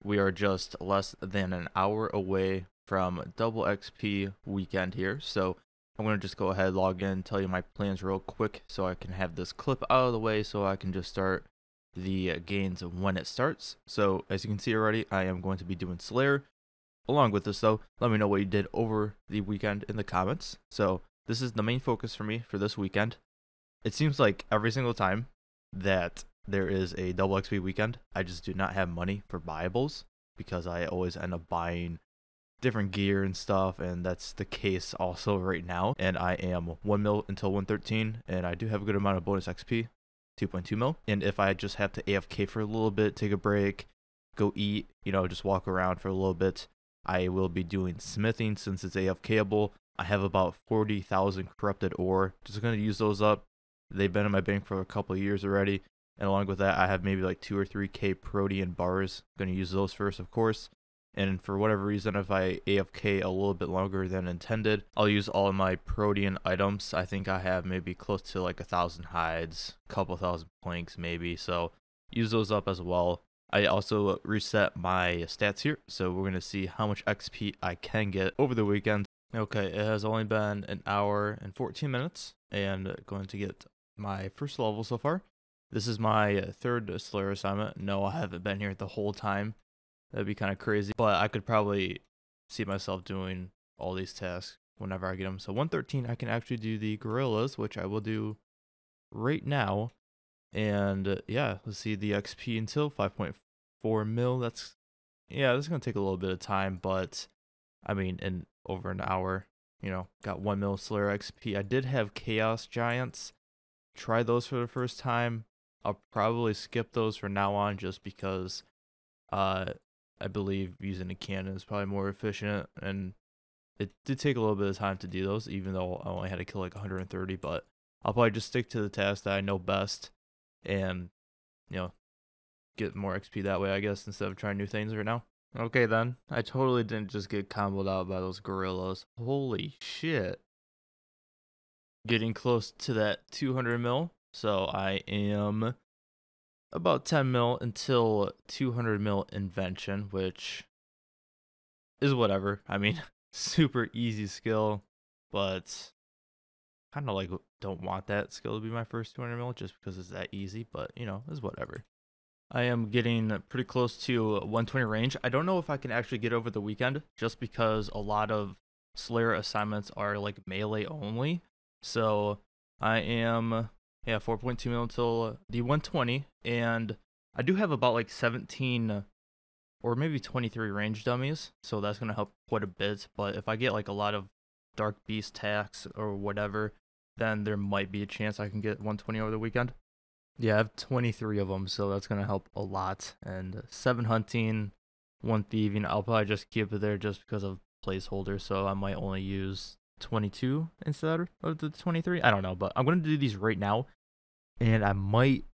we are just less than an hour away from double XP weekend here. So I'm going to just go ahead, log in, tell you my plans real quick so I can have this clip out of the way so I can just start the gains when it starts. So as you can see already, I am going to be doing Slayer. Along with this though, let me know what you did over the weekend in the comments. So this is the main focus for me for this weekend. It seems like every single time that there is a double XP weekend, I just do not have money for buyables because I always end up buying different gear and stuff, and that's the case also right now. And I am 1 mil until 113, and I do have a good amount of bonus XP, 2.2 mil. And if I just have to AFK for a little bit, take a break, go eat, just walk around for a little bit, I will be doing smithing since it's AFKable. I have about 40,000 corrupted ore. Just going to use those up. They've been in my bank for a couple of years already. And along with that, I have maybe like 2 or 3k protean bars. Going to use those first, of course. And for whatever reason, if I AFK a little bit longer than intended, I'll use all of my protean items. I think I have maybe close to like 1,000 hides, a couple thousand planks maybe. So use those up as well. I also reset my stats here, so we're going to see how much XP I can get over the weekend. Okay, it has only been an hour and 14 minutes, and going to get my first level so far. This is my third Slayer assignment. No, I haven't been here the whole time. That'd be kind of crazy, but I could probably see myself doing all these tasks whenever I get them. So 113, I can actually do the gorillas, which I will do right now. And yeah, let's see the XP until 5.4 mil. That's going to take a little bit of time, but I mean, in over an hour, got 1 mil Slayer XP. I did have Chaos Giants. Try those for the first time. I'll probably skip those from now on just because I believe using a cannon is probably more efficient, and it did take a little bit of time to do those, even though I only had to kill like 130, but I'll probably just stick to the task that I know best and, get more XP that way, I guess, instead of trying new things right now. Okay, then. I totally didn't just get comboed out by those gorillas. Holy shit. Getting close to that 200 mil. So I am about 10 mil until 200 mil invention, which is whatever. I mean, super easy skill, but kind of like don't want that skill to be my first 200 mil just because it's that easy, but it's whatever. I am getting pretty close to 120 range. I don't know if I can actually get over the weekend just because a lot of Slayer assignments are like melee only. So I am 4.2 mil until the 120, and I do have about like 17 or maybe 23 range dummies, so that's going to help quite a bit. But if I get like a lot of Dark Beast tax or whatever, then there might be a chance I can get 120 over the weekend. Yeah, I have 23 of them, so that's going to help a lot. And 7 hunting, 1 thieving. I'll probably just keep it there just because of placeholder, so I might only use 22 instead of the 23. I don't know, but I'm going to do these right now, and I might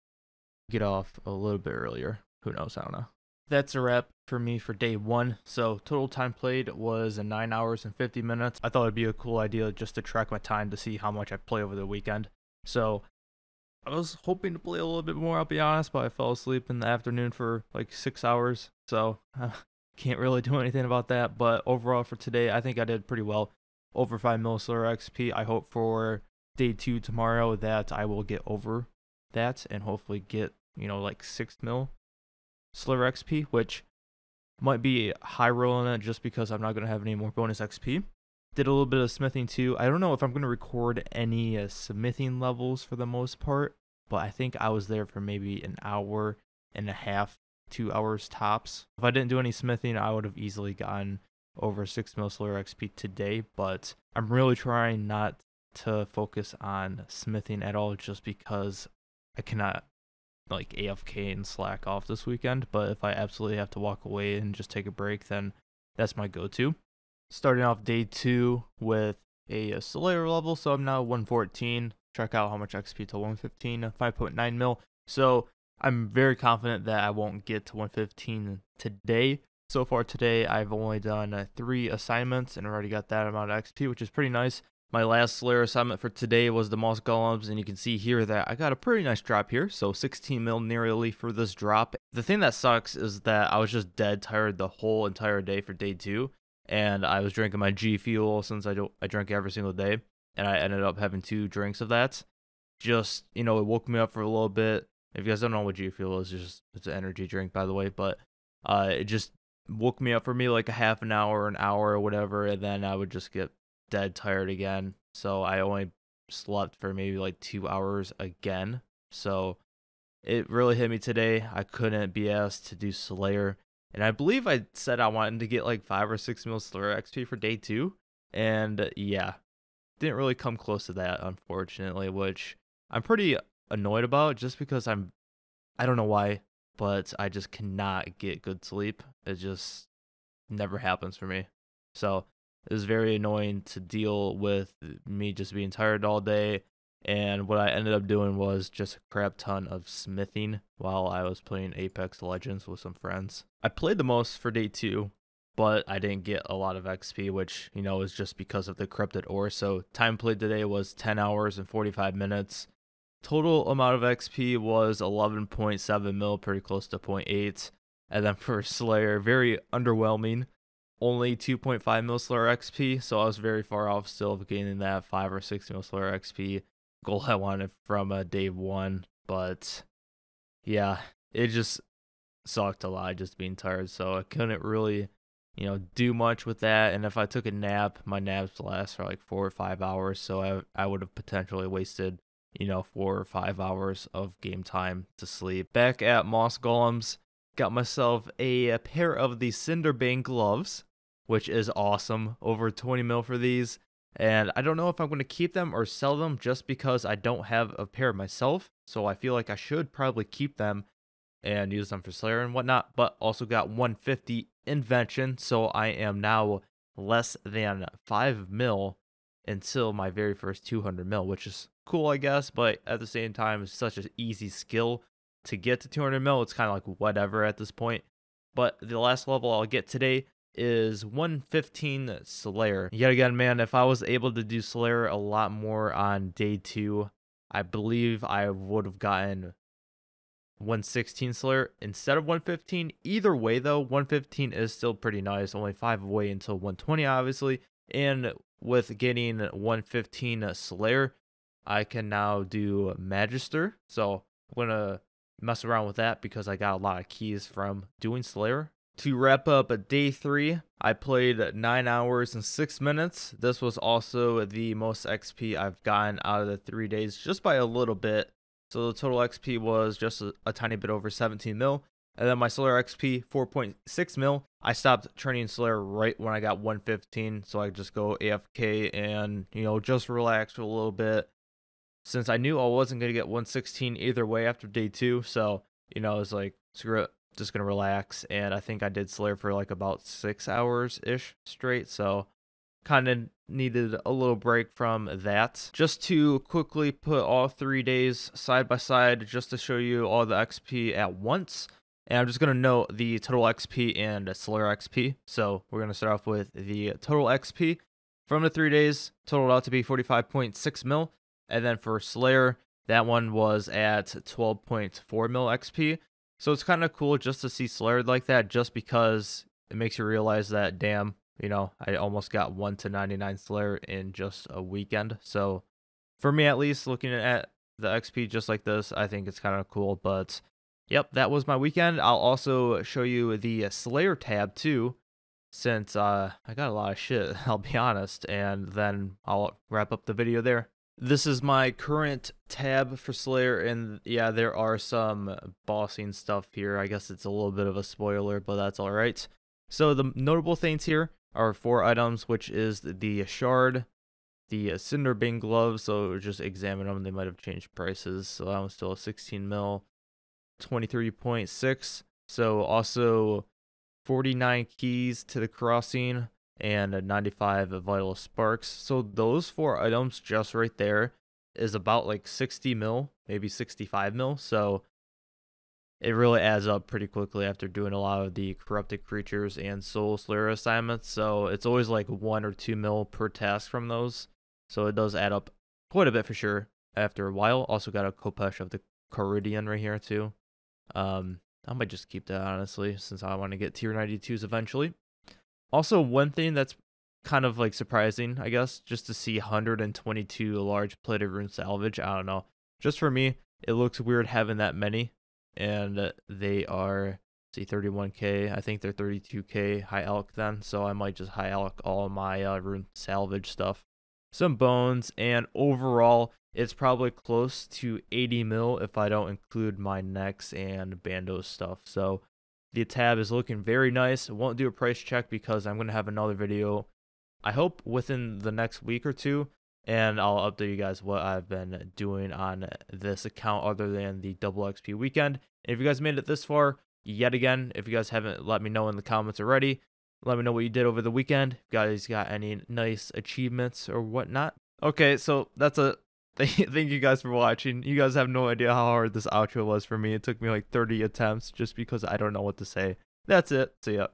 get off a little bit earlier. Who knows? I don't know. That's a wrap for me for day 1. So total time played was 9 hours and 50 minutes. I thought it'd be a cool idea just to track my time to see how much I play over the weekend. So I was hoping to play a little bit more, I'll be honest, but I fell asleep in the afternoon for like 6 hours. So can't really do anything about that. But overall for today, I think I did pretty well. Over 5 mil Slayer XP. I hope for day 2 tomorrow that I will get over that and hopefully get, like 6 mil Slayer XP, which might be high rolling it just because I'm not going to have any more bonus XP. Did a little bit of smithing too. I don't know if I'm going to record any smithing levels for the most part, but I think I was there for maybe an hour and a half, 2 hours tops. If I didn't do any smithing, I would have easily gotten over 6 mil Slayer XP today, but I'm really trying not to focus on smithing at all just because I cannot like AFK and slack off this weekend. But if I absolutely have to walk away and just take a break, then that's my go-to. Starting off day 2 with a Slayer level, so I'm now 114. Check out how much XP to 115, 5.9 mil. So I'm very confident that I won't get to 115 today. So far today, I've only done 3 assignments and already got that amount of XP, which is pretty nice. My last Slayer assignment for today was the Moss Golems, and you can see here that I got a pretty nice drop here, so 16 mil nearly for this drop. The thing that sucks is that I was just dead tired the whole entire day for day 2, and I was drinking my G Fuel since I drink every single day, and I ended up having 2 drinks of that. Just, it woke me up for a little bit. If you guys don't know what G Fuel is, it's an energy drink, by the way, but it just woke me up for me like a half an hour, or whatever, and then I would just get dead tired again. So I only slept for maybe like 2 hours again. So it really hit me today. I couldn't be asked to do Slayer. And I believe I said I wanted to get like 5 or 6 mil Slayer XP for day 2. And yeah, didn't really come close to that, unfortunately, which I'm pretty annoyed about just because I don't know why, but I just cannot get good sleep. It just never happens for me. So it was very annoying to deal with me just being tired all day. And what I ended up doing was just a crap ton of smithing while I was playing Apex Legends with some friends. I played the most for day 2, but I didn't get a lot of XP, which, is just because of the corrupted ore. So time played today was 10 hours and 45 minutes. Total amount of XP was 11.7 mil, pretty close to 0.8. And then for Slayer, very underwhelming. Only 2.5 mil Slayer XP, so I was very far off still of gaining that 5 or 6 mil Slayer XP goal I wanted from day 1. But yeah, it just sucked a lot just being tired, so I couldn't really, do much with that. And if I took a nap, my naps last for like 4 or 5 hours, so I would have potentially wasted 4 or 5 hours of game time to sleep. Back at Moss Golems, got myself a pair of the Cinderbane gloves, which is awesome. Over 20 mil for these. And I don't know if I'm going to keep them or sell them just because I don't have a pair myself. So I feel like I should probably keep them and use them for Slayer and whatnot. But also got 150 invention. So I am now less than 5 mil until my very first 200 mil, which is cool, I guess. But at the same time, it's such an easy skill to get to 200 mil. It's kind of like whatever at this point. But the last level I'll get today is 115 Slayer. Yet again, man, if I was able to do Slayer a lot more on day 2, I believe I would have gotten 116 Slayer instead of 115. Either way, though, 115 is still pretty nice. Only 5 away until 120, obviously. And with getting 115 Slayer, I can now do Magister. So I'm going to mess around with that because I got a lot of keys from doing Slayer. To wrap up day 3, I played 9 hours and 6 minutes. This was also the most XP I've gotten out of the 3 days, just by a little bit. So the total XP was just a tiny bit over 17 mil. And then my Slayer XP, 4.6 mil. I stopped training Slayer right when I got 115, so I just go AFK and, just relax for a little bit. Since I knew I wasn't going to get 116 either way after day 2, so, I was like, screw it. Just gonna relax. And I think I did Slayer for like about 6 hours ish straight, so kind of needed a little break from that. Just to quickly put all 3 days side by side just to show you all the XP at once, and I'm just gonna note the total XP and Slayer XP. So we're gonna start off with the total XP from the 3 days, totaled out to be 45.6 mil. And then for Slayer, that one was at 12.4 mil XP. So it's kind of cool just to see Slayer like that, just because it makes you realize that, damn, I almost got 1 to 99 Slayer in just a weekend. So for me, at least, looking at the XP just like this, I think it's kind of cool. But yep, that was my weekend. I'll also show you the Slayer tab too, since I got a lot of shit, I'll be honest, and then I'll wrap up the video there. This is my current tab for Slayer, and yeah, there are some bossing stuff here. I guess it's a little bit of a spoiler, but that's alright. So the notable things here are 4 items, which is the Shard, the Cinderbane gloves, so just examine them, they might have changed prices. So that one's still a 16 mil, 23.6. So also 49 keys to the crossing, and 95 vital sparks. So those 4 items just right there is about like 60 mil, maybe 65 mil. So it really adds up pretty quickly after doing a lot of the corrupted creatures and soul slayer assignments. So it's always like 1 or 2 mil per task from those. So it does add up quite a bit for sure after a while. Also got a Kopesh of the Coridian right here too. I might just keep that honestly, since I want to get tier 92s eventually. Also, one thing that's kind of like surprising, I guess, just to see 122 large plated rune salvage. I don't know. Just for me, it looks weird having that many, and they are, see, 31k. I think they're 32k high alch then, so I might just high alch all my rune salvage stuff. Some bones, and overall, it's probably close to 80 mil if I don't include my necks and bandos stuff. So the tab is looking very nice. I won't do a price check because I'm going to have another video, I hope, within the next week or two, and I'll update you guys what I've been doing on this account other than the double XP weekend. And if you guys made it this far, yet again, if you guys haven't let me know in the comments already, let me know what you did over the weekend. If you guys got any nice achievements or whatnot. Okay, so that's a thank you guys for watching. You guys have no idea how hard this outro was for me. It took me like 30 attempts just because I don't know what to say. That's it. See ya.